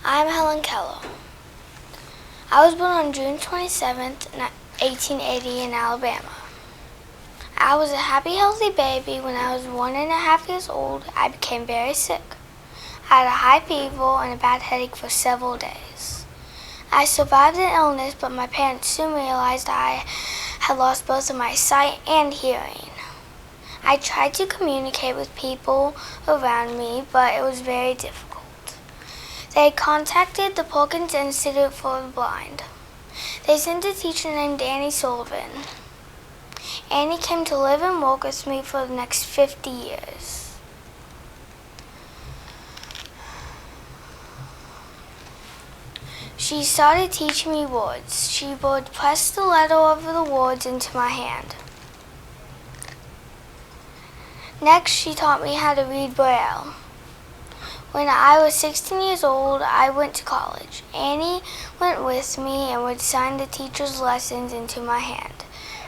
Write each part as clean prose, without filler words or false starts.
I'm Helen Keller. I was born on June 27th, 1880 in Alabama. I was a happy, healthy baby. When I was 1.5 years old, I became very sick. I had a high fever and a bad headache for several days. I survived the illness, but my parents soon realized I had lost both of my sight and hearing. I tried to communicate with people around me, but it was very difficult. They contacted the Perkins Institute for the Blind. They sent a teacher named Annie Sullivan. Annie came to live and work with me for the next 50 years. She started teaching me words. She would press the letter of the words into my hand. Next, she taught me how to read Braille. When I was 16 years old, I went to college. Annie went with me and would sign the teacher's lessons into my hand.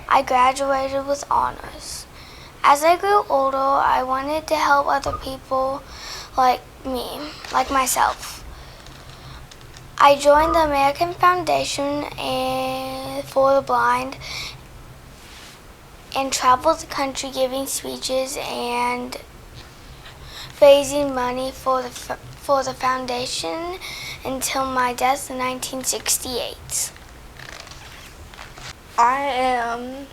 I graduated with honors. As I grew older, I wanted to help other people like myself. I joined the American Foundation for the Blind and traveled the country giving speeches and raising money for the foundation until my death in 1968. I am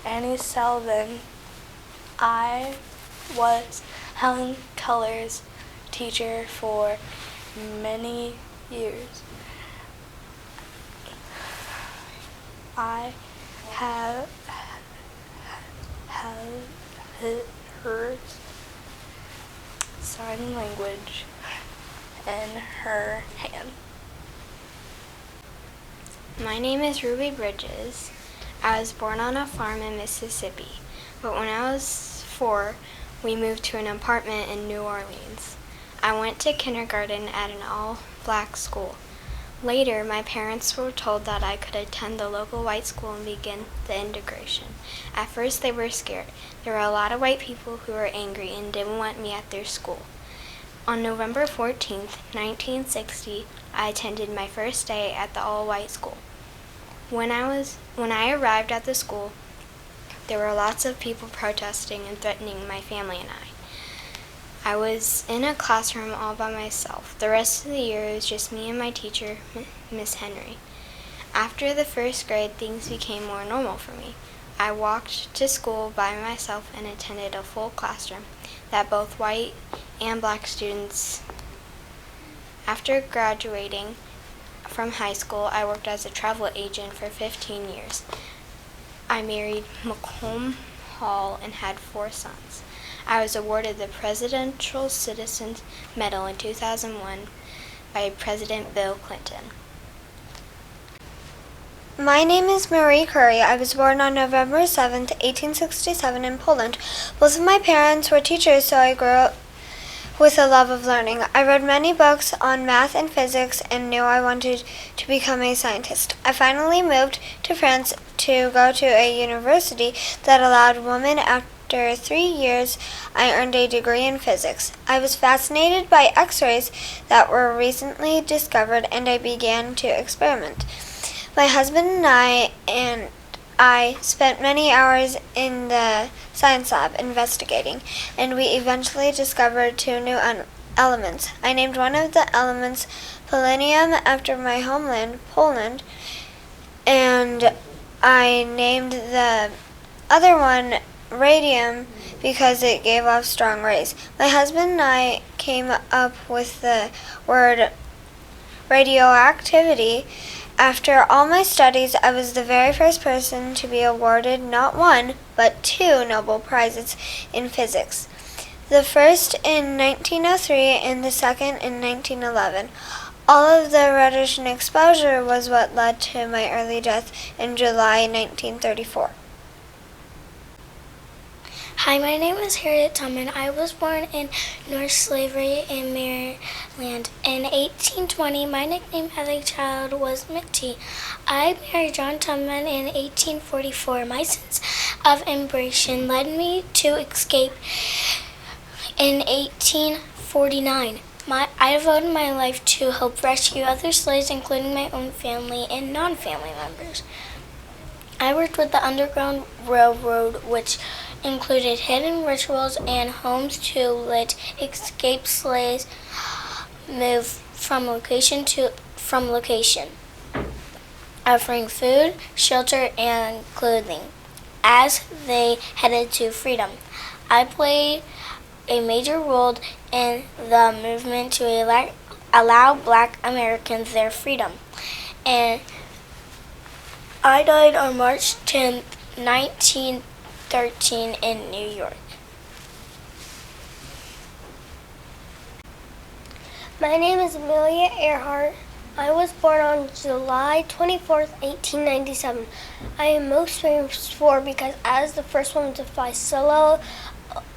Annie Sullivan. I was Helen Keller's teacher for many years. I have her sign language in her hand. My name is Ruby Bridges. I was born on a farm in Mississippi, but when I was 4, we moved to an apartment in New Orleans. I went to kindergarten at an all-black school. Later, my parents were told that I could attend the local white school and begin the integration. At first, they were scared. There were a lot of white people who were angry and didn't want me at their school. On November 14th, 1960, I attended my first day at the all-white school. When I arrived at the school, there were lots of people protesting and threatening my family and I. I was in a classroom all by myself. The rest of the year, it was just me and my teacher, Miss Henry. After the first grade, things became more normal for me. I walked to school by myself and attended a full classroom that both white and black students. After graduating from high school, I worked as a travel agent for 15 years. I married Macomb Hall and had 4 sons. I was awarded the Presidential Citizens Medal in 2001 by President Bill Clinton. My name is Marie Curry. I was born on November 7, 1867 in Poland. Both of my parents were teachers, so I grew up with a love of learning. I read many books on math and physics and knew I wanted to become a scientist. I finally moved to France to go to a university that allowed women. After 3 years, I earned a degree in physics. I was fascinated by X-rays that were recently discovered, and I began to experiment. My husband and I spent many hours in the science lab investigating, and we eventually discovered 2 new elements. I named one of the elements polonium after my homeland, Poland, and I named the other one radium because it gave off strong rays. My husband and I came up with the word radioactivity. After all my studies, I was the very first person to be awarded not 1, but 2 Nobel Prizes in physics. The first in 1903 and the second in 1911. All of the radiation exposure was what led to my early death in July 1934. Hi, my name is Harriet Tubman. I was born in North Slavery in Maryland. In 1820, my nickname as a child was Mitty. I married John Tubman in 1844. My sense of emigration led me to escape in 1849. I devoted my life to help rescue other slaves, including my own family and non-family members. I worked with the Underground Railroad, which included hidden rituals and homes to let escaped slaves move from location, offering food, shelter, and clothing as they headed to freedom. I played a major role in the movement to allow Black Americans their freedom. And I died on March 10, 1913 in New York. My name is Amelia Earhart. I was born on July 24th, 1897. I am most famous for because I was the first woman to fly solo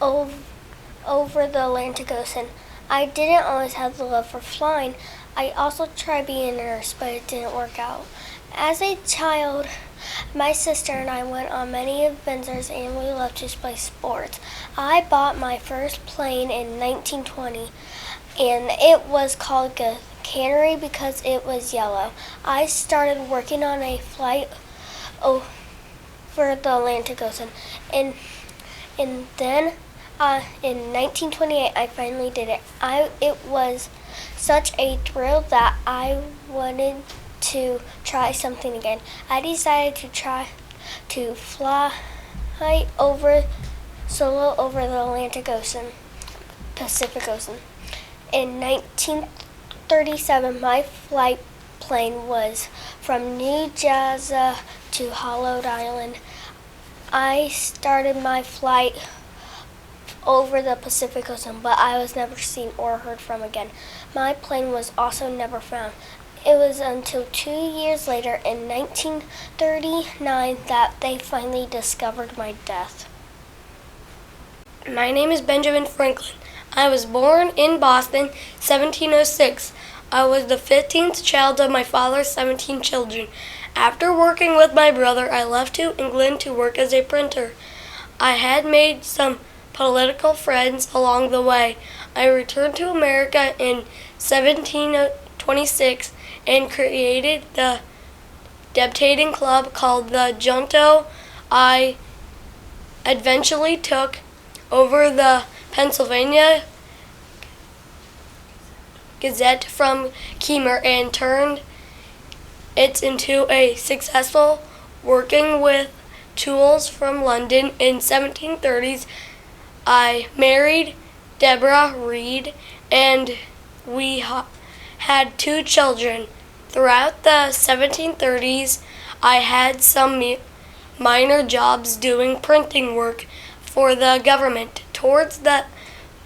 over the Atlantic Ocean. I didn't always have the love for flying. I also tried being a nurse, but it didn't work out. As a child, my sister and I went on many adventures and we loved to play sports. I bought my first plane in 1920 and it was called a canary because it was yellow. I started working on a flight over the Atlantic Ocean and then in 1928 I finally did it. It was such a thrill that I wanted to try something again. I decided to try to fly solo over the Atlantic Ocean, Pacific Ocean. In 1937, my flight plane was from New Jersey to Hollowed Island. I started my flight over the Pacific Ocean, but I was never seen or heard from again. My plane was also never found. It was until 2 years later, in 1939, that they finally discovered my death. My name is Benjamin Franklin. I was born in Boston, 1706. I was the 15th child of my father's 17 children. After working with my brother, I left to England to work as a printer. I had made some political friends along the way. I returned to America in 1726 and created the debating club called the Junto. I eventually took over the Pennsylvania Gazette from Keimer and turned it into a successful working with tools from London. In 1730s, I married Deborah Reed and we had 2 children. Throughout the 1730s, I had some minor jobs doing printing work for the government. Towards the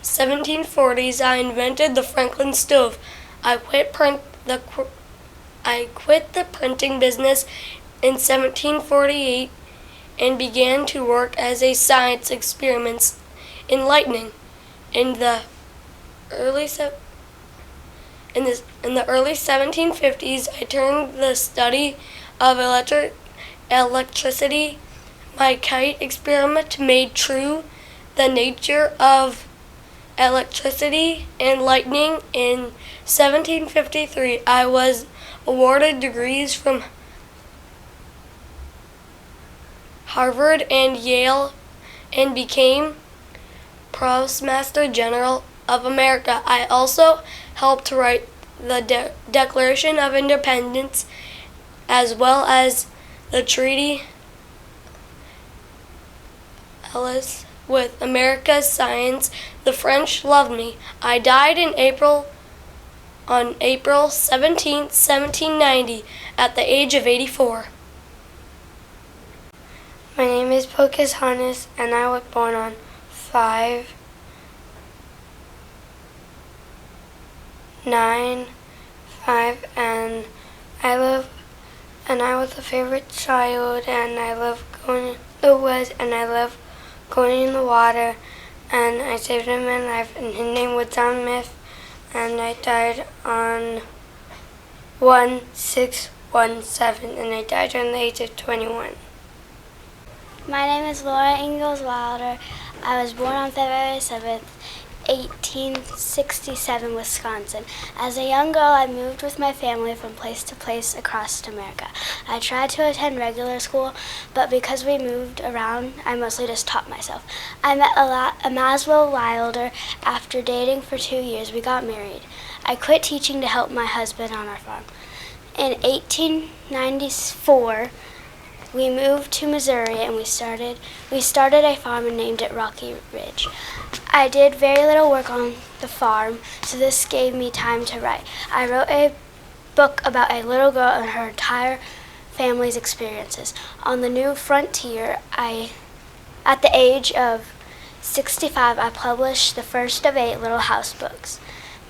1740s, I invented the Franklin stove. I quit the printing business in 1748 and began to work as a science experiments in lightning. In the early 1750s, I turned the study of electricity. My kite experiment made true the nature of electricity and lightning. In 1753, I was awarded degrees from Harvard and Yale and became Postmaster General of America. I also helped write the Declaration of Independence as well as the Treaty Ellis with America's science. The French loved me. I died on April 17, 1790 at the age of 84. My name is Pocus Hannes, and I was born on 5/9/5, and I was a favorite child, and I love going in the woods, and I love going in the water, and I saved him my life, and his name was John Smith, and I died on 1/6/17, and I died on the age of 21. My name is Laura Ingalls Wilder. I was born on February 7th 1867, Wisconsin. As a young girl, I moved with my family from place to place across America. I tried to attend regular school, but because we moved around, I mostly just taught myself. I met Amelia Wilder. After dating for 2 years, we got married. I quit teaching to help my husband on our farm. In 1894, we moved to Missouri and we started a farm and named it Rocky Ridge. I did very little work on the farm, so this gave me time to write. I wrote a book about a little girl and her entire family's experiences. On the new frontier, at the age of 65, I published the first of 8 Little House books.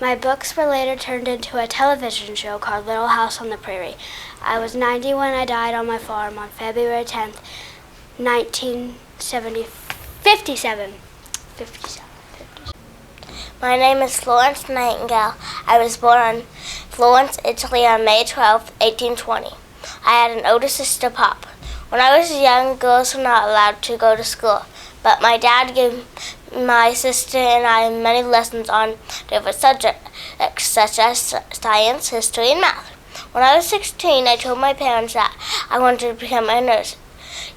My books were later turned into a television show called Little House on the Prairie. I was 90 when I died on my farm on February 10th, 1957. My name is Florence Nightingale. I was born in Florence, Italy on May 12, 1820. I had an older sister, Pop. When I was young, girls were not allowed to go to school, but my dad gave my sister and I many lessons on different subjects, such as science, history, and math. When I was 16, I told my parents that I wanted to become a nurse.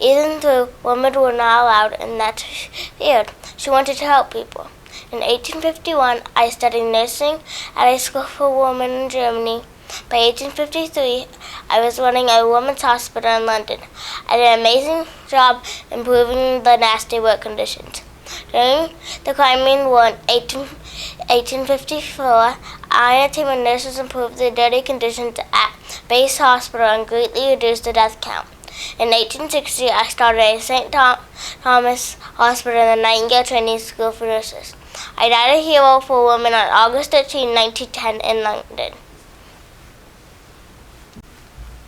Even though women were not allowed in that field, she wanted to help people. In 1851, I studied nursing at a school for women in Germany. By 1853, I was running a women's hospital in London. I did an amazing job improving the nasty work conditions. During the Crimean War in 1854, I and a team of nurses improved the dirty conditions at Base Hospital and greatly reduced the death count. In 1860, I started a St. Thomas Hospital and the Nightingale Training School for Nurses. I died a hero for women on August 13, 1910 in London.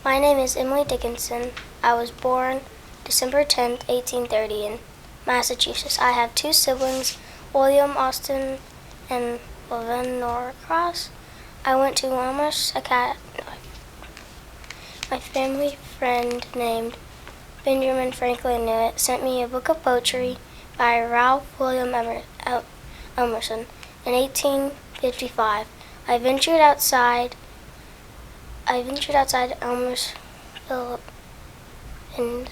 My name is Emily Dickinson. I was born December 10, 1830 in Massachusetts. I have 2 siblings, William Austin and Levin Norcross. I went to Amherst Academy. My family friend named Benjamin Franklin Newitt sent me a book of poetry by Ralph William Emerson. In 1855, I ventured outside Elmersville in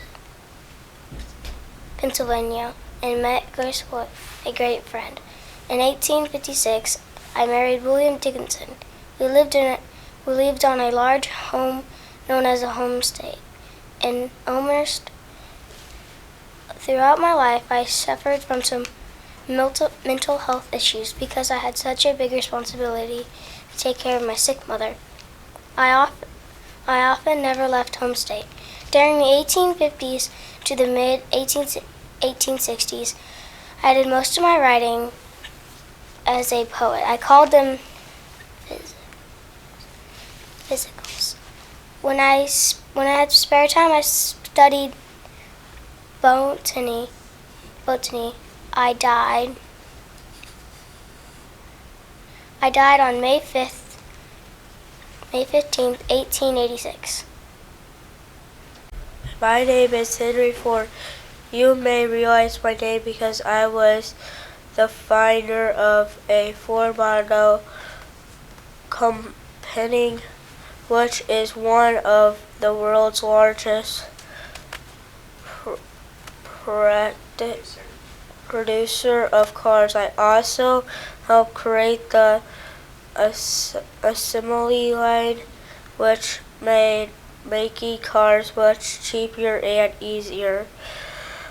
Pennsylvania and met Grace Wood, a great friend. In 1856, I married William Dickinson. We lived on a large home known as a homestead in Elmhurst. Throughout my life, I suffered from some mental health issues because I had such a big responsibility to take care of my sick mother. I often never left home state. During the 1850s to the mid-1860s, I did most of my writing as a poet. I called them physicals. When I had spare time, I studied botany. I died on May 15th, 1886. My name is Henry Ford. You may realize my name because I was the founder of a Ford Model Company, which is one of the world's largest producer of cars. I also helped create the assembly line, which made making cars much cheaper and easier.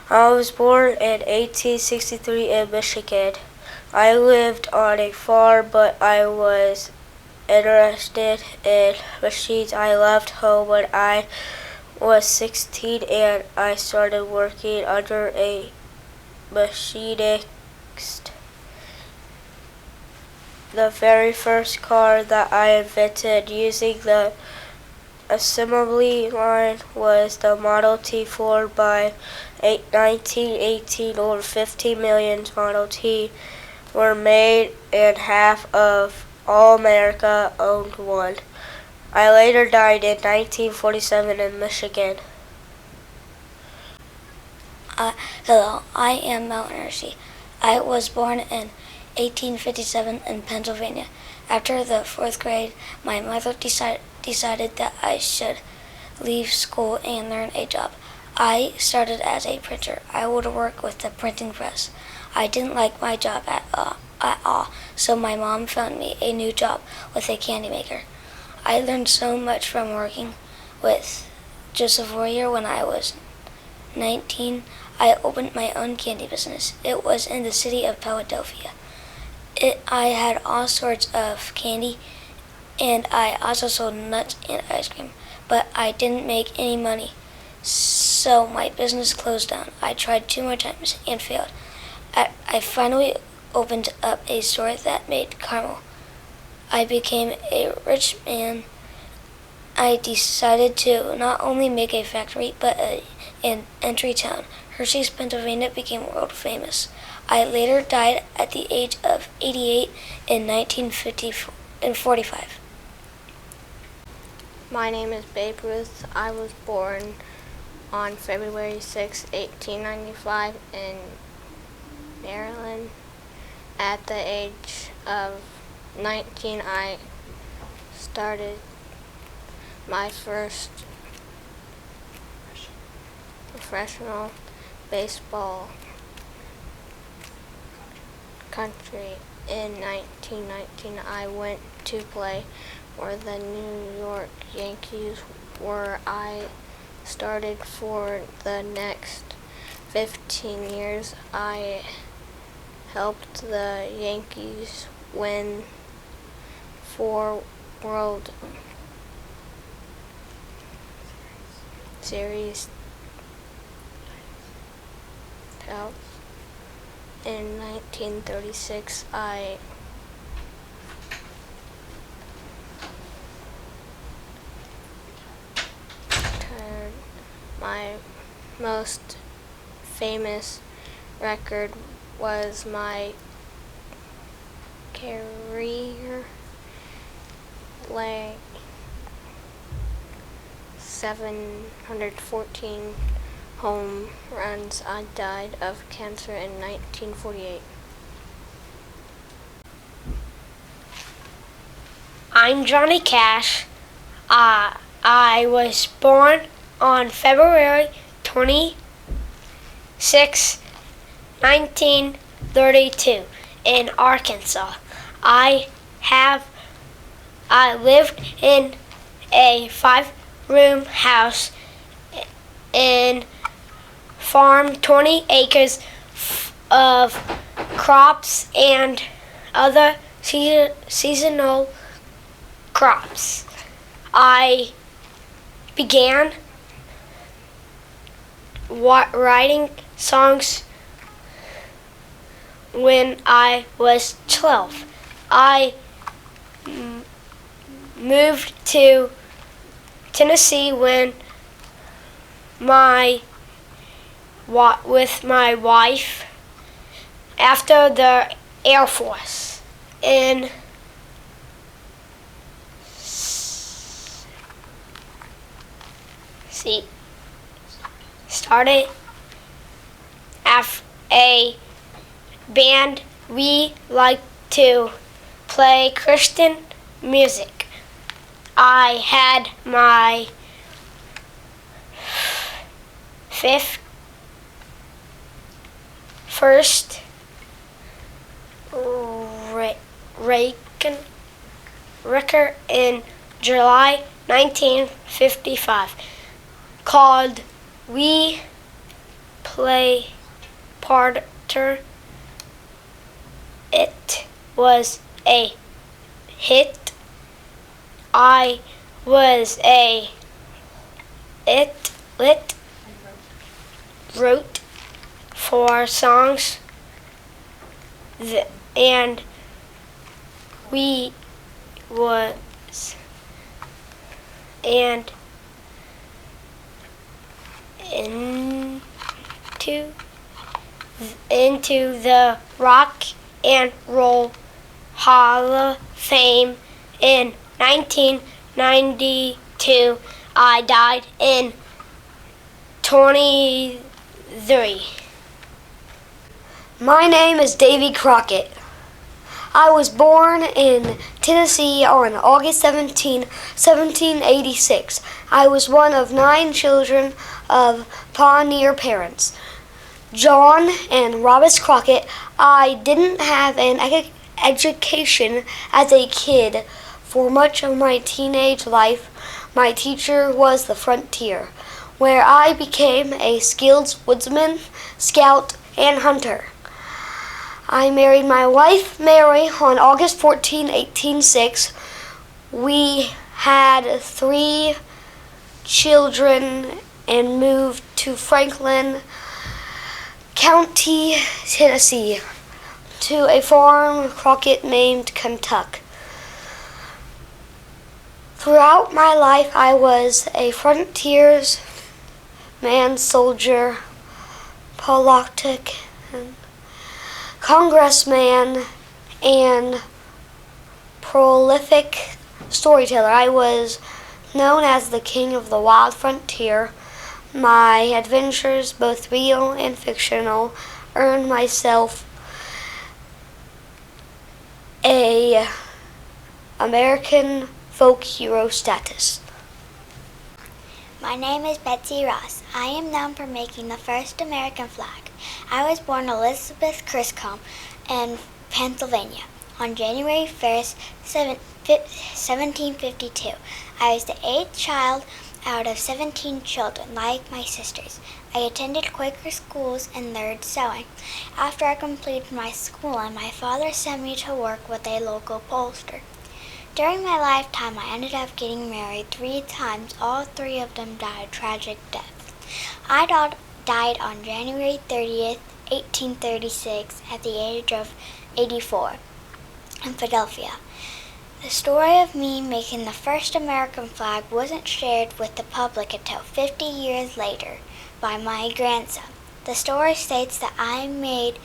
I was born in 1863 in Michigan. I lived on a farm, but I was interested in machines. I left home when I was 16 and I started working under a machinist. The very first car that I invented using the assembly line was the Model T Ford. By 1918, over 50 million Model T were made and half of all America owned one. I later died in 1947 in Michigan. Hello, I am Mount Hershey. I was born in 1857 in Pennsylvania. After the 4th grade, my mother decided that I should leave school and learn a job. I started as a printer. I would work with the printing press. I didn't like my job at all, so my mom found me a new job with a candy maker. I learned so much from working with Joseph Warrior. When I was 19, I opened my own candy business. It was in the city of Philadelphia. I had all sorts of candy, and I also sold nuts and ice cream, but I didn't make any money, so my business closed down. I tried 2 more times and failed. I finally opened up a store that made caramel. I became a rich man. I decided to not only make a factory, but an entry town. Hershey, Pennsylvania became world famous. I later died at the age of 88 in 1945. My name is Babe Ruth. I was born on February 6, 1895 in Maryland. At the age of 19, I started my first professional baseball country. In 1919, I went to play for the New York Yankees, where I started for the next 15 years. I helped the Yankees win 4 World Series titles. In 1936, I turned my most famous record was my career, like 714 home runs. I died of cancer in 1948. I'm Johnny Cash. I was born on February 26, 1932 in Arkansas. I lived in a 5-room house and farmed 20 acres of crops and other seasonal crops. I began writing songs when I was 12. I moved to Tennessee with my wife after the Air Force. And started a band. We like to play Christian music. I had my first record in July 1955 called We Play Parter. It was a hit. I wrote four songs, and we was and into the Rock and Roll Hall of Fame in 1992. I died in 23. My name is Davey Crockett. I was born in Tennessee on August 17, 1786. I was one of 9 children of pioneer parents, John and Robert Crockett. I didn't have an education as a kid. For much of my teenage life, my teacher was the frontier, where I became a skilled woodsman, scout, and hunter. I married my wife, Mary, on August 14, 1806. We had 3 children and moved to Franklin County, Tennessee, to a farm Crockett named Kentucky. Throughout my life, I was a frontiersman, soldier, politic, congressman, and prolific storyteller. I was known as the king of the wild frontier. My adventures, both real and fictional, earned myself a American folk hero status. My name is Betsy Ross. I am known for making the first American flag. I was born Elizabeth Criscomb in Pennsylvania on January 1st, 1752. I was the 8th child out of 17 children, like my sisters. I attended Quaker schools and learned sewing. After I completed my schooling, my father sent me to work with a local upholsterer. During my lifetime, I ended up getting married 3 times. All 3 of them died tragic deaths. I died on January 30th, 1836, at the age of 84 in Philadelphia. The story of me making the first American flag wasn't shared with the public until 50 years later by my grandson. The story states that I made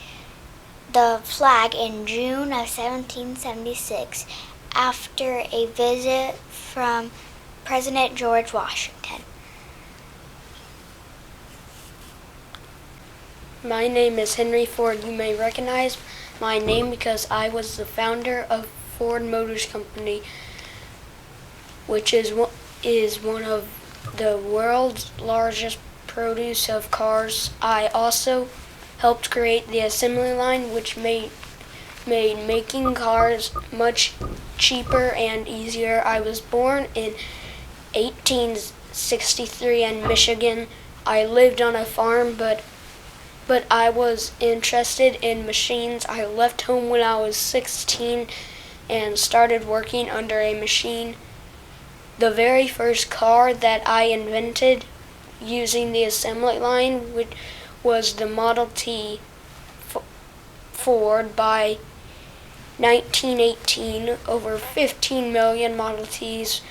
the flag in June of 1776 after a visit from President George Washington. My name is Henry Ford. You may recognize my name because I was the founder of Ford Motors Company, which is one of the world's largest produce of cars. I also helped create the assembly line, which made making cars much cheaper and easier. I was born in 1863 in Michigan. I lived on a farm, but I was interested in machines. I left home when I was 16 and started working under a machine. The very first car that I invented using the assembly line was the Model T Ford. By 1918, over 15 million Model Ts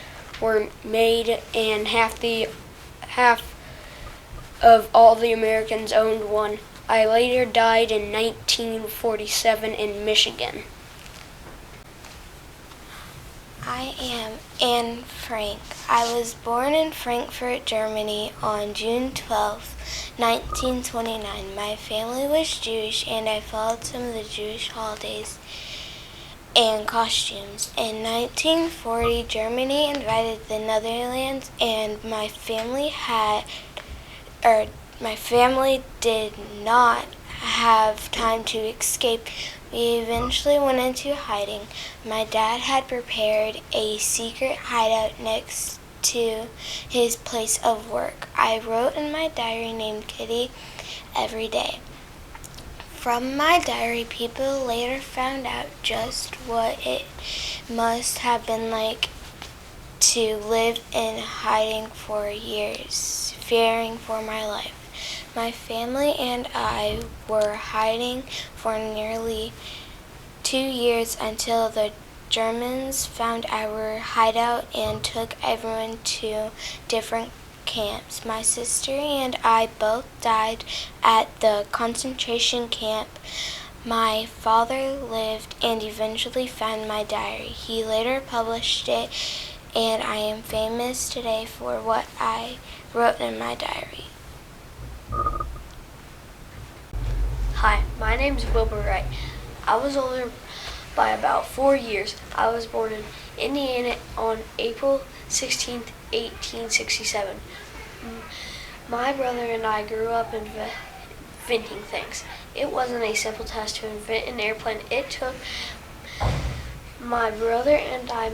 were made, and half of all the Americans owned one. I later died in 1947 in Michigan. I am Anne Frank. I was born in Frankfurt, Germany on June 12, 1929. My family was Jewish, and I followed some of the Jewish holidays and costumes. In 1940, Germany invaded the Netherlands, and my family did not have time to escape. We eventually went into hiding. My dad had prepared a secret hideout next to his place of work. I wrote in my diary named Kitty every day. From my diary, people later found out just what it must have been like to live in hiding for years, fearing for my life. My family and I were hiding for nearly 2 years until the Germans found our hideout and took everyone to different camps. My sister and I both died at the concentration camp. My father lived and eventually found my diary. He later published it, and I am famous today for what I wrote in my diary. Hi, my name is Wilbur Wright. I was by about 4 years. I was born in Indiana on April 16, 1867. My brother and I grew up inventing things. It wasn't a simple task to invent an airplane. It took my brother and I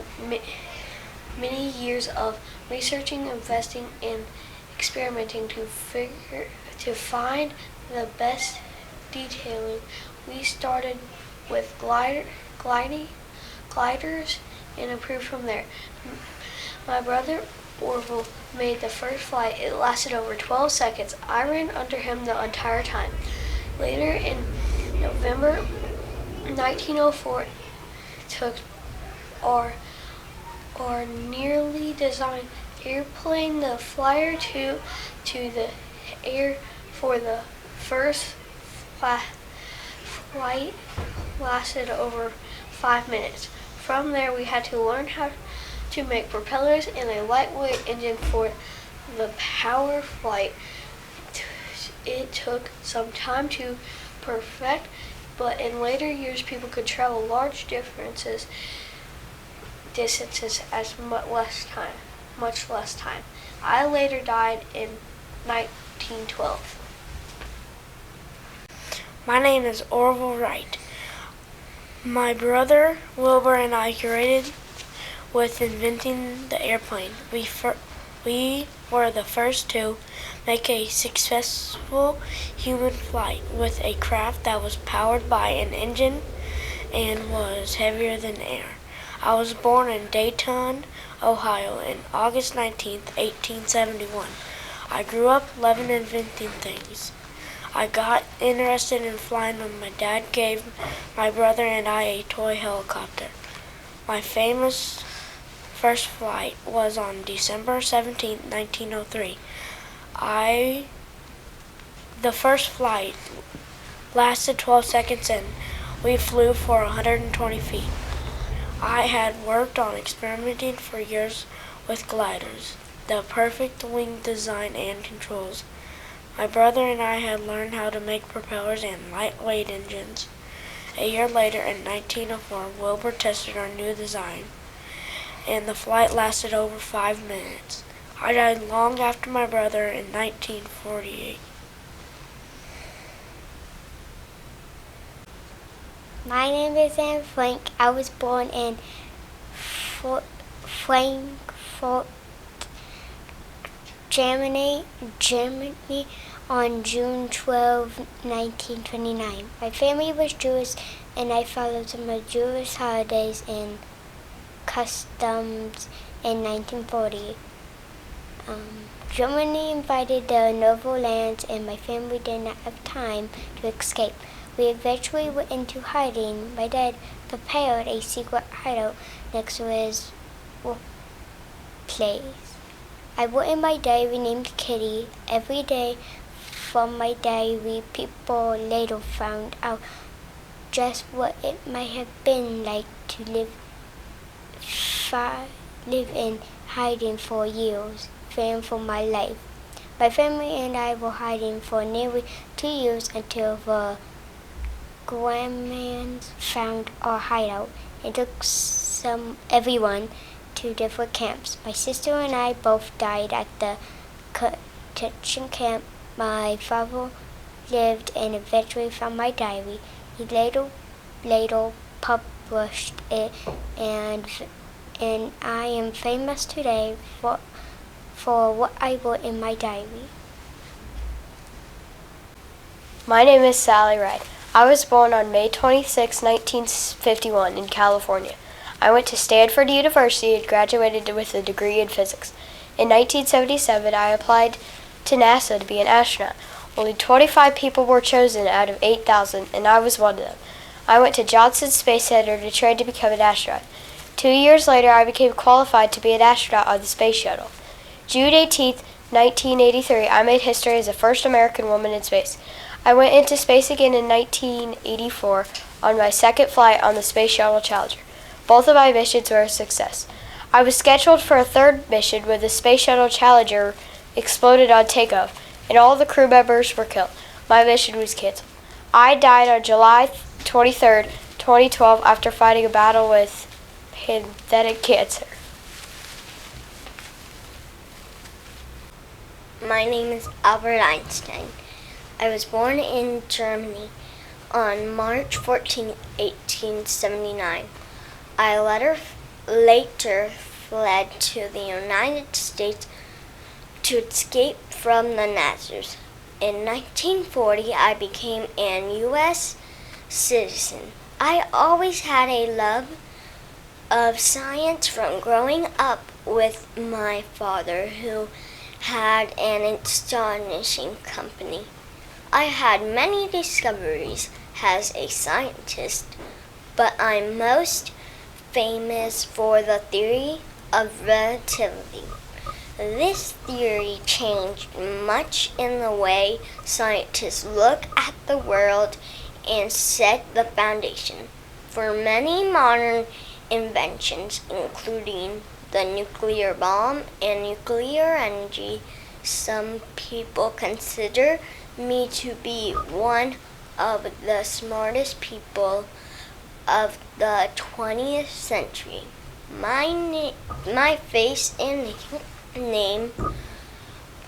many years of researching, investing, and experimenting to find the best detailing. We started with gliders and improved from there. My brother Orville made the first flight. It lasted over 12 seconds. I ran under him the entire time. Later in November 1904, took our nearly designed airplane, the Flyer 2, to the air for the first flight. Lasted over 5 minutes. From there, we had to learn how to make propellers and a lightweight engine for the power flight. It took some time to perfect, but in later years people could travel large distances as much less time. I later died in 1912. My name is Orville Wright. My brother Wilbur and I created with inventing the airplane. We were the first to make a successful human flight with a craft that was powered by an engine and was heavier than air. I was born in Dayton, Ohio on August 19, 1871. I grew up loving inventing things. I got interested in flying when my dad gave my brother and I a toy helicopter. My famous first flight was on December 17, 1903. The first flight lasted 12 seconds and we flew for 120 feet. I had worked on experimenting for years with gliders, the perfect wing design and controls. My brother and I had learned how to make propellers and lightweight engines. A year later, in 1904, Wilbur tested our new design, and the flight lasted over 5 minutes. I died long after my brother in 1948. My name is Anne Frank. I was born in Frankfurt, Germany on June 12, 1929. My family was Jewish and I followed some of Jewish holidays and customs in 1940. Germany invaded the Novo lands and my family did not have time to escape. We eventually went into hiding. My dad prepared a secret hideout next to his place. I wrote in my diary named Kitty. Every day from my diary, people later found out just what it might have been like to live in hiding for years, fearing for my life. My family and I were hiding for nearly 2 years until the grandmans found our hideout and took everyone to different camps. My sister and I both died at the detention camp. My father lived and eventually found my diary. He later published it, and I am famous today for what I wrote in my diary. My name is Sally Wright. I was born on May 26, 1951 in California. I went to Stanford University and graduated with a degree in physics. In 1977, I applied to NASA to be an astronaut. Only 25 people were chosen out of 8,000, and I was one of them. I went to Johnson Space Center to train to become an astronaut. 2 years later, I became qualified to be an astronaut on the space shuttle. June 18, 1983, I made history as the first American woman in space. I went into space again in 1984 on my second flight on the Space Shuttle Challenger. Both of my missions were a success. I was scheduled for a third mission when the Space Shuttle Challenger exploded on takeoff, and all the crew members were killed. My mission was canceled. I died on July 23, 2012 after fighting a battle with pancreatic cancer. My name is Albert Einstein. I was born in Germany on March 14, 1879. I later fled to the United States to escape from the Nazis. In 1940, I became an U.S. citizen. I always had a love of science from growing up with my father, who had an astonishing company. I had many discoveries as a scientist, but I'm most famous for the theory of relativity. This theory changed much in the way scientists look at the world and set the foundation for many modern inventions, including the nuclear bomb and nuclear energy. Some people consider me to be one of the smartest people of the 20th century. My face and name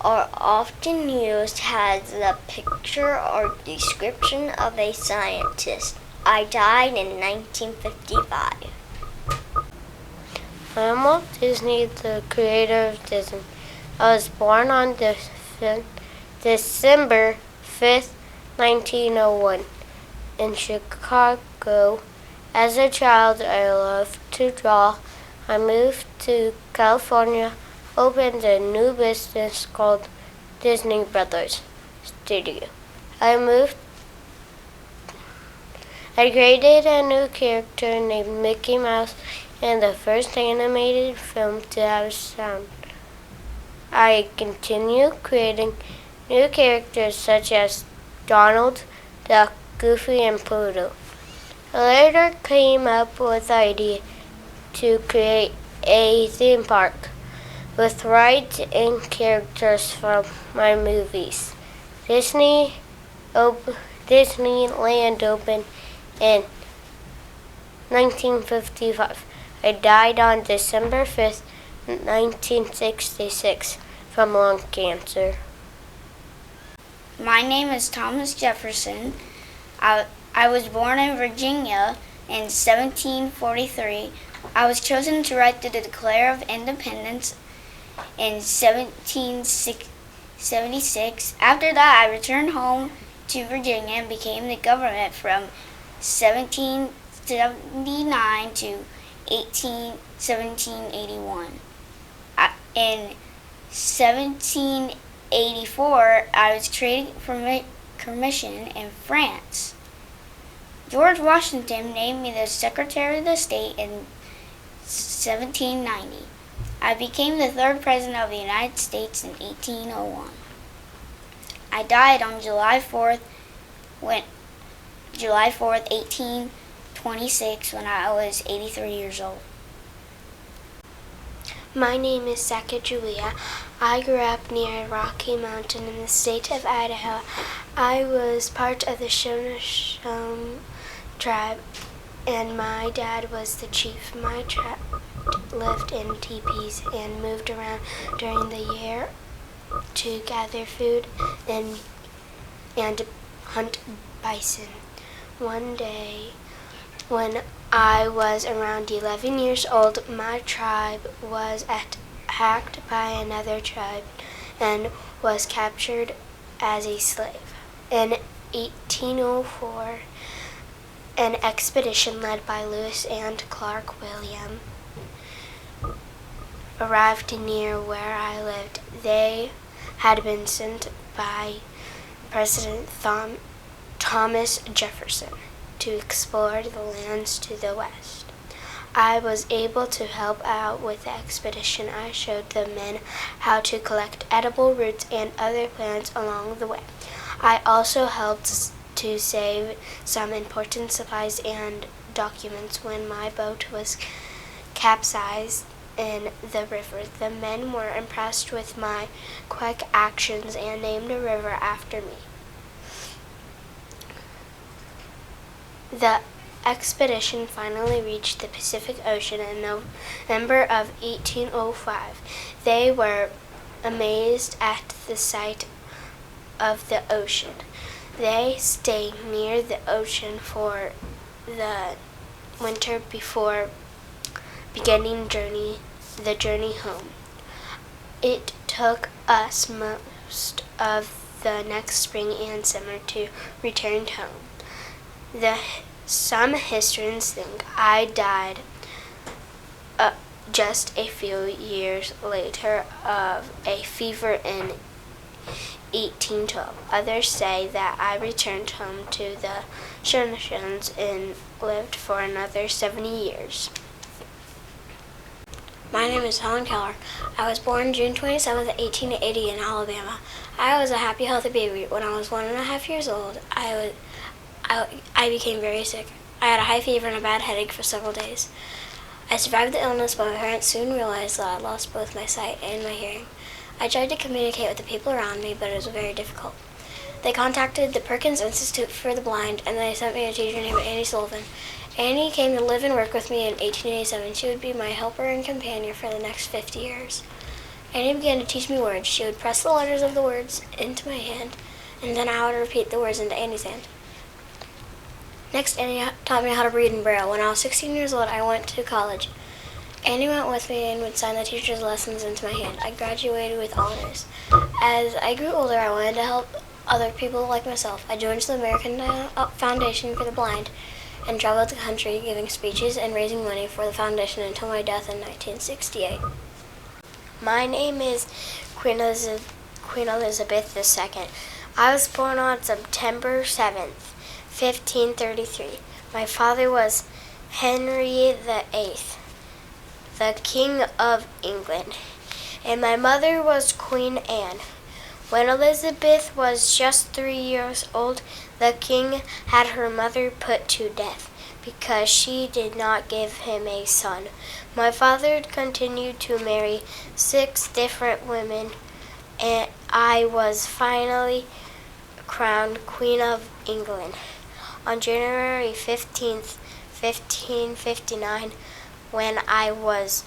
are often used as a picture or description of a scientist. I died in 1955. I'm Walt Disney, the creator of Disney. I was born on December 5th, 1901, in Chicago. As a child, I loved to draw. I moved to California, opened a new business called Disney Brothers Studio. I created a new character named Mickey Mouse and the first animated film to have sound. I continue creating new characters such as Donald, Duck, Goofy, and Pluto. I later came up with the idea to create a theme park with rides and characters from my movies. Disneyland opened in 1955. I died on December 5th, 1966 from lung cancer. My name is Thomas Jefferson. I was born in Virginia in 1743. I was chosen to write the Declaration of Independence in 1776. After that, I returned home to Virginia and became the government from 1779 to 1781. In 1784, I was traded for commission in France. George Washington named me the Secretary of the State in 1790. I became the third President of the United States in 1801. I died on July 4th, 1826, when I was 83 years old. My name is Sacagawea. I grew up near Rocky Mountain in the state of Idaho. I was part of the Shoshone tribe, and my dad was the chief. My tribe lived in teepees and moved around during the year to gather food and hunt bison. One day, when I was around 11 years old, my tribe was attacked by another tribe and was captured as a slave. In 1804, an expedition led by Lewis and Clark William arrived near where I lived. They had been sent by President Thomas Jefferson to explore the lands to the west. I was able to help out with the expedition. I showed the men how to collect edible roots and other plants along the way. I also helped to save some important supplies and documents when my boat was capsized in the river. The men were impressed with my quick actions and named a river after me. The expedition finally reached the Pacific Ocean in November of 1805. They were amazed at the sight of the ocean. They stayed near the ocean for the winter before beginning the journey home. It took us most of the next spring and summer to return home. Some historians think I died just a few years later of a fever in 1812. Others say that I returned home to the Shonashons and lived for another 70 years. My name is Helen Keller. I was born June 27, 1880 in Alabama. I was a happy, healthy baby. When I was 1.5 years old, I became very sick. I had a high fever and a bad headache for several days. I survived the illness, but my parents soon realized that I lost both my sight and my hearing. I tried to communicate with the people around me, but it was very difficult. They contacted the Perkins Institute for the Blind, and they sent me a teacher named Annie Sullivan. Annie came to live and work with me in 1887. She would be my helper and companion for the next 50 years. Annie began to teach me words. She would press the letters of the words into my hand, and then I would repeat the words into Annie's hand. Next, Annie taught me how to read in Braille. When I was 16 years old, I went to college. Annie went with me and would sign the teacher's lessons into my hand. I graduated with honors. As I grew older, I wanted to help other people like myself. I joined the American Foundation for the Blind and traveled the country giving speeches and raising money for the foundation until my death in 1968. My name is Queen Elizabeth II. I was born on September 7th, 1533. My father was Henry VIII, the King of England, and my mother was Queen Anne. When Elizabeth was just 3 years old, the king had her mother put to death because she did not give him a son. My father continued to marry 6 different women, and I was finally crowned Queen of England. On January 15th, 1559, when I was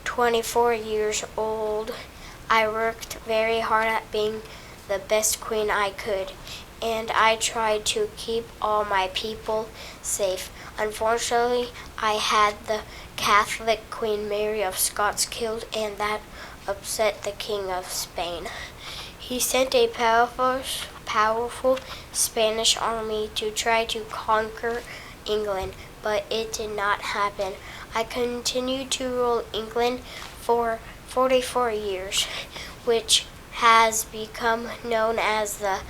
24 years old, I worked very hard at being the best queen I could, and I tried to keep all my people safe. Unfortunately, I had the Catholic Queen Mary of Scots killed, and that upset the King of Spain. He sent a powerful Spanish army to try to conquer England, but it did not happen. I continued to rule England for 44 years, which has become known as the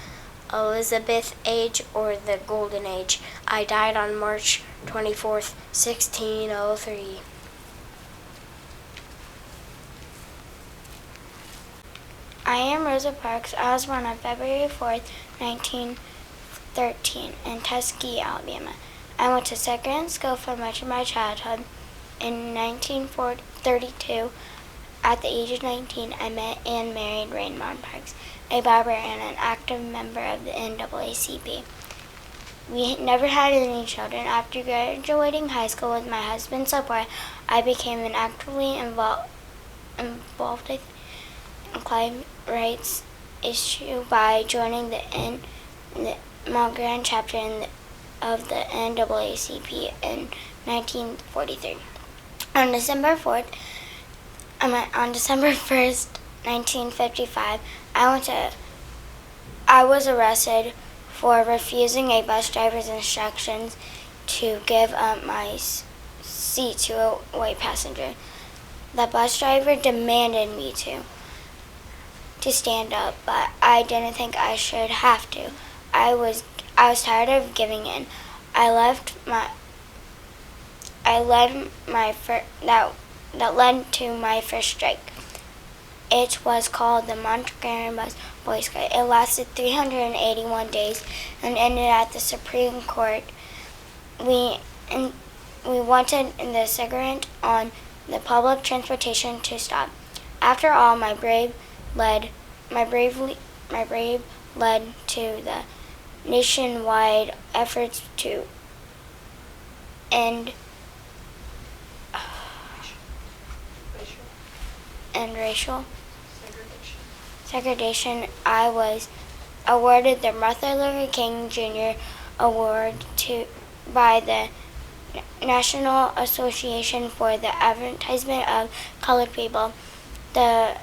Elizabeth Age or the Golden Age. I died on March 24th, 1603. I am Rosa Parks. I was born on February 4th, 1913 in Tuskegee, Alabama. I went to second school for much of my childhood. In 1932, at the age of 19, I met and married Raymond Parks, a barber and an active member of the NAACP. We never had any children. After graduating high school with my husband's support, I became an actively involved in climate rights issue by joining the Mount Grand chapter of the NAACP in 1943. On December 1st, 1955, I was arrested for refusing a bus driver's instructions to give up my seat to a white passenger. The bus driver demanded me to stand up, but I didn't think I should have to. I was tired of giving in. That led to my first strike. It was called the Montreal Bus Boycott. It lasted 381 days and ended at the Supreme Court. We wanted the cigarette on the public transportation to stop. After all, my brave led to the nationwide efforts to and racial segregation, I was awarded the Martin Luther King Jr. Award by the National Association for the Advancement of Colored People, the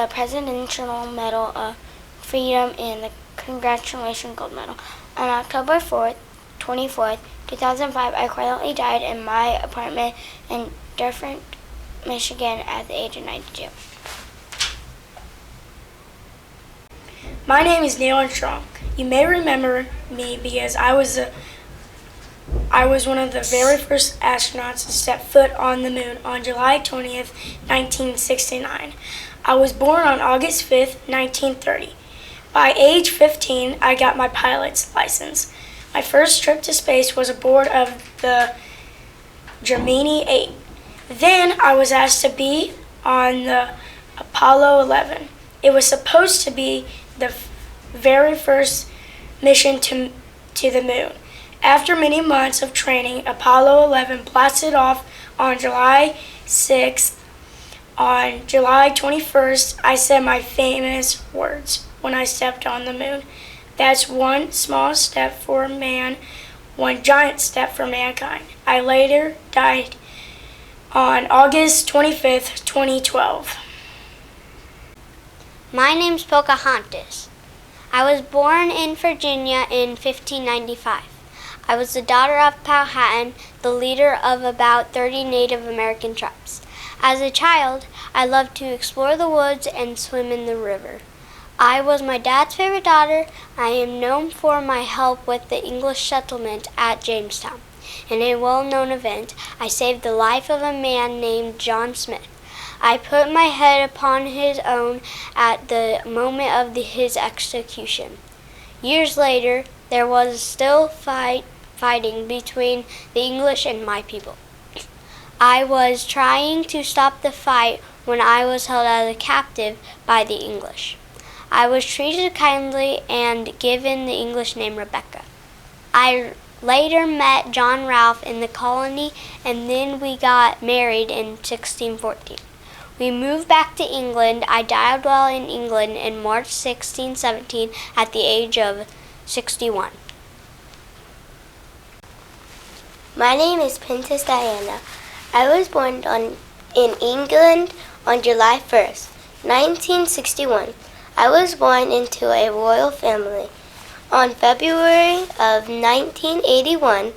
Presidential Medal of Freedom, and the Congratulations Gold Medal. On October 24th, 2005, I quietly died in my apartment in Dearborn, Michigan at the age of 92. My name is Neil Armstrong. You may remember me because I was one of the very first astronauts to step foot on the moon on July 20th, 1969. I was born on August 5th, 1930. By age 15, I got my pilot's license. My first trip to space was aboard of the Gemini 8. Then I was asked to be on the Apollo 11. It was supposed to be the very first mission to the moon. After many months of training, Apollo 11 blasted off on July 6th. On July 21st, I said my famous words when I stepped on the moon. That's one small step for man, one giant step for mankind. I later died on August 25th, 2012. My name's Pocahontas. I was born in Virginia in 1595. I was the daughter of Powhatan, the leader of about 30 Native American tribes. As a child, I loved to explore the woods and swim in the river. I was my dad's favorite daughter. I am known for my help with the English settlement at Jamestown. In a well-known event, I saved the life of a man named John Smith. I put my head upon his own at the moment of his execution. Years later, there was still fighting between the English and my people. I was trying to stop the fight when I was held as a captive by the English. I was treated kindly and given the English name Rebecca. I later met John Ralph in the colony, and then we got married in 1614. We moved back to England. I died while in England in March 1617 at the age of 61. My name is Princess Diana. I was born in England on July 1st, 1961. I was born into a royal family. On February of 1981,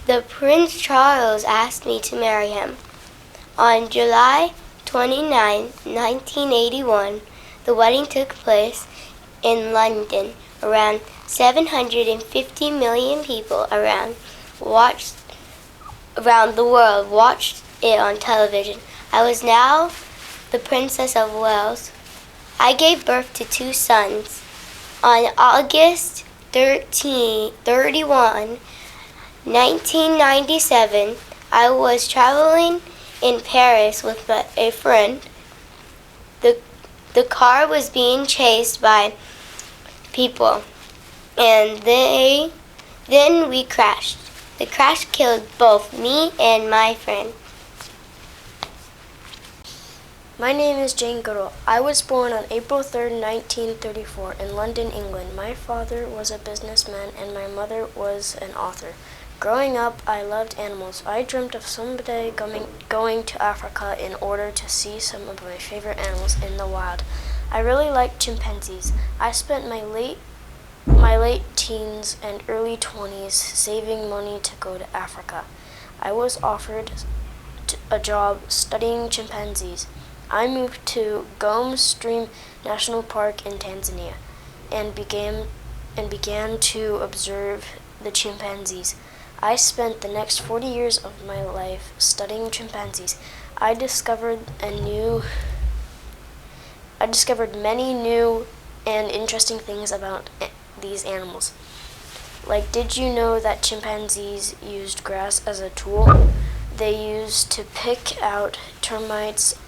the Prince Charles asked me to marry him. On July 29, 1981, the wedding took place in London. Around 750 million people around the world watched it on television. I was now the Princess of Wales. I gave birth to 2 sons. On August 31, 1997, I was traveling in Paris with a friend. The car was being chased by people, and then we crashed. The crash killed both me and my friend. My name is Jane Goodall. I was born on April 3rd, 1934 in London, England. My father was a businessman and my mother was an author. Growing up, I loved animals. I dreamt of someday going to Africa in order to see some of my favorite animals in the wild. I really liked chimpanzees. I spent my late teens and early 20s saving money to go to Africa. I was offered a job studying chimpanzees. I moved to Gombe Stream National Park in Tanzania and began to observe the chimpanzees. I spent the next 40 years of my life studying chimpanzees. I discovered many new and interesting things about these animals. Like, did you know that chimpanzees used grass as a tool? They used to pick out termites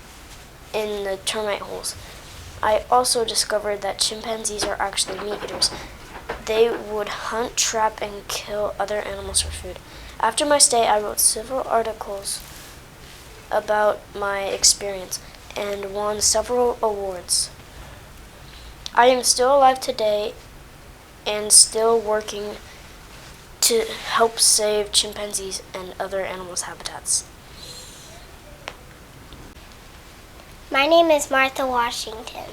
in the termite holes. I also discovered that chimpanzees are actually meat eaters. They would hunt, trap, and kill other animals for food. After my stay, I wrote several articles about my experience and won several awards. I am still alive today and still working to help save chimpanzees and other animals' habitats. My name is Martha Washington.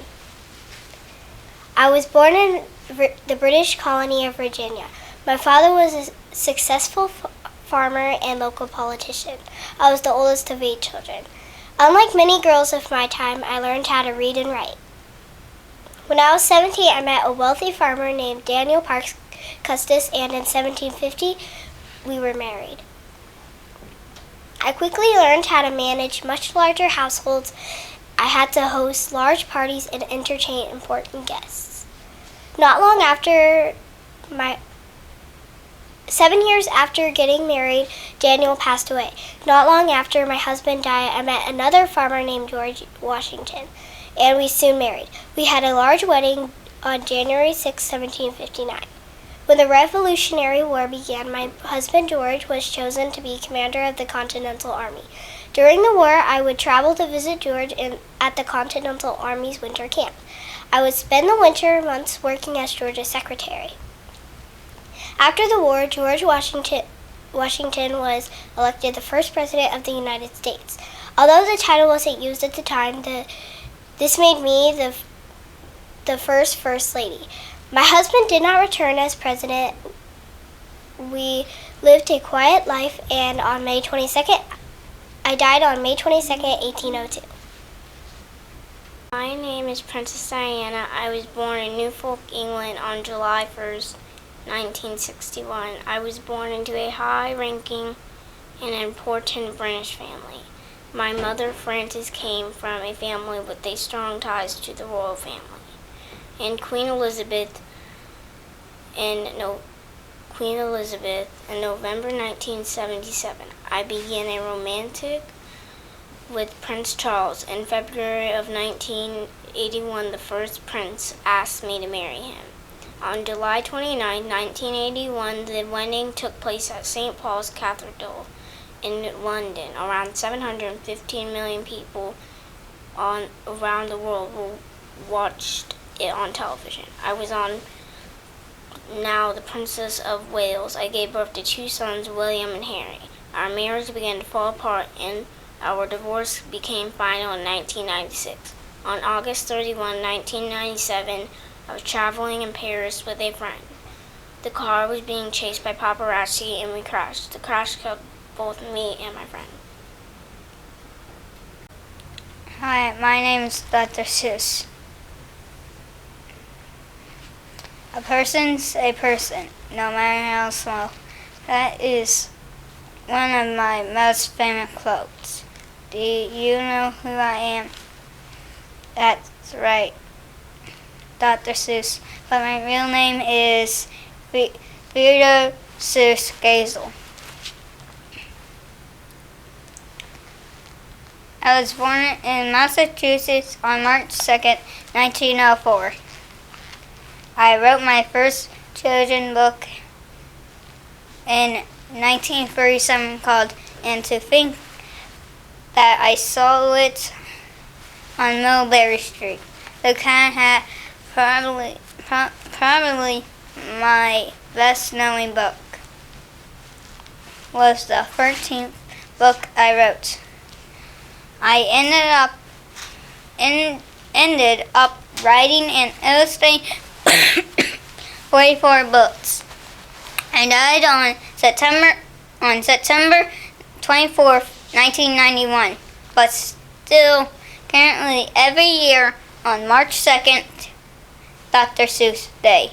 I was born in the British colony of Virginia. My father was a successful farmer and local politician. I was the oldest of 8 children. Unlike many girls of my time, I learned how to read and write. When I was 17, I met a wealthy farmer named Daniel Parks Custis, and in 1750, we were married. I quickly learned how to manage much larger households. I had to host large parties and entertain important guests. Not long after 7 years after getting married, Daniel passed away. Not long after my husband died, I met another farmer named George Washington, and we soon married. We had a large wedding on January 6, 1759. When the Revolutionary War began, my husband George was chosen to be commander of the Continental Army. During the war, I would travel to visit George at the Continental Army's winter camp. I would spend the winter months working as George's secretary. After the war, George Washington was elected the first president of the United States. Although the title wasn't used at the time, this made me the first lady. My husband did not return as president. We lived a quiet life, and on May 22nd, I died on May 22nd, 1802. My name is Princess Diana. I was born in Norfolk, England on July 1st, 1961. I was born into a high-ranking and important British family. My mother, Frances, came from a family with strong ties to the royal family. And Queen Elizabeth in November 1977, I began a romantic with Prince Charles. In February of 1981, the first prince asked me to marry him. On July 29, 1981, the wedding took place at St. Paul's Cathedral in London. Around 715 million people around the world watched it on television. I was now the Princess of Wales. I gave birth to 2 sons, William and Harry. Our marriage began to fall apart, and our divorce became final in 1996. On August 31, 1997, I was traveling in Paris with a friend. The car was being chased by paparazzi, and we crashed. The crash killed both me and my friend. Hi, my name is Dr. Seuss. A person's a person, no matter how small. That is one of my most famous quotes. Do you know who I am? That's right, Dr. Seuss. But my real name is Theodore Seuss Gazel. I was born in Massachusetts on March 2nd, 1904. I wrote my first children's book in 1937 called And to Think That I Saw It on Mulberry Street. The Cat Hat, probably my best-known book, was the 13th book I wrote. I ended up writing and illustrating 44 books. I died on September 24th, 1991, but still currently every year on March 2nd, Dr. Seuss Day.